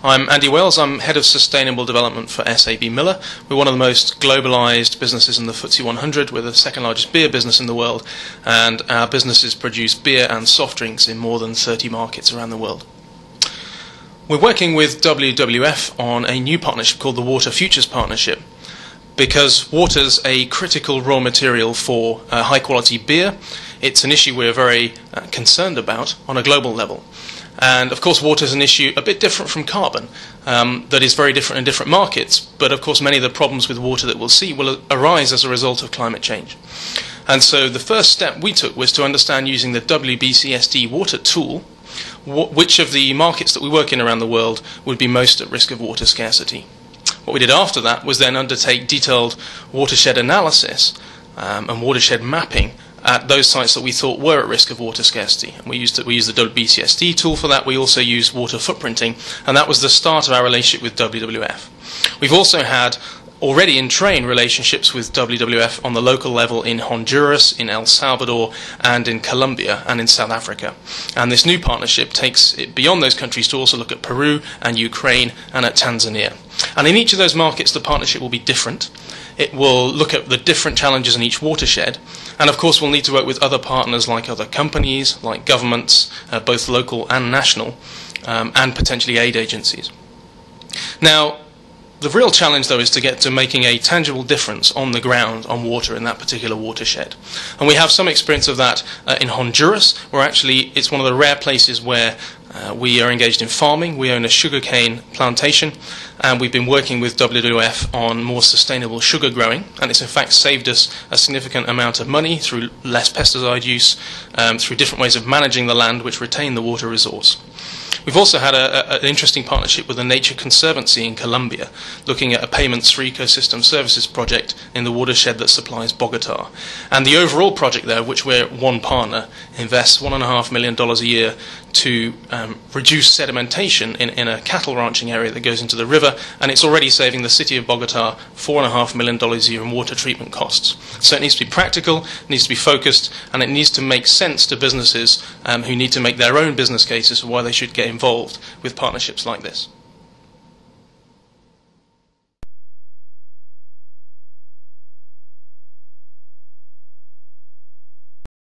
I'm Andy Wells. I'm Head of Sustainable Development for SABMiller. We're one of the most globalized businesses in the FTSE 100. We're the second largest beer business in the world, and our businesses produce beer and soft drinks in more than 30 markets around the world. We're working with WWF on a new partnership called the Water Futures Partnership, because water's a critical raw material for high-quality beer. It's an issue we're very concerned about on a global level. And of course water is an issue a bit different from carbon, that is very different in different markets, but of course many of the problems with water that we'll see will arise as a result of climate change. And so the first step we took was to understand, using the WBCSD water tool, which of the markets that we work in around the world would be most at risk of water scarcity. What we did after that was then undertake detailed watershed analysis and watershed mapping at those sites that we thought were at risk of water scarcity. And we used the WBCSD tool for that. We also used water footprinting, and that was the start of our relationship with WWF. We've also had already in train relationships with WWF on the local level in Honduras, in El Salvador, and in Colombia, and in South Africa. And this new partnership takes it beyond those countries to also look at Peru and Ukraine and at Tanzania. And in each of those markets the partnership will be different. It will look at the different challenges in each watershed, and of course we'll need to work with other partners like other companies, like governments, both local and national, and potentially aid agencies. Now, the real challenge, though, is to get to making a tangible difference on the ground on water in that particular watershed. And we have some experience of that in Honduras, where actually it's one of the rare places where we are engaged in farming. We own a sugarcane plantation, and we've been working with WWF on more sustainable sugar growing, and it's in fact saved us a significant amount of money through less pesticide use, through different ways of managing the land which retain the water resource. We've also had an interesting partnership with the Nature Conservancy in Colombia, looking at a payments for ecosystem services project in the watershed that supplies Bogota. And the overall project there, which we're one partner, invests $1.5 million a year to reduce sedimentation in a cattle ranching area that goes into the river, and it's already saving the city of Bogota $4.5 million a year in water treatment costs. So it needs to be practical, it needs to be focused, and it needs to make sense to businesses who need to make their own business cases for why they should get involved with partnerships like this.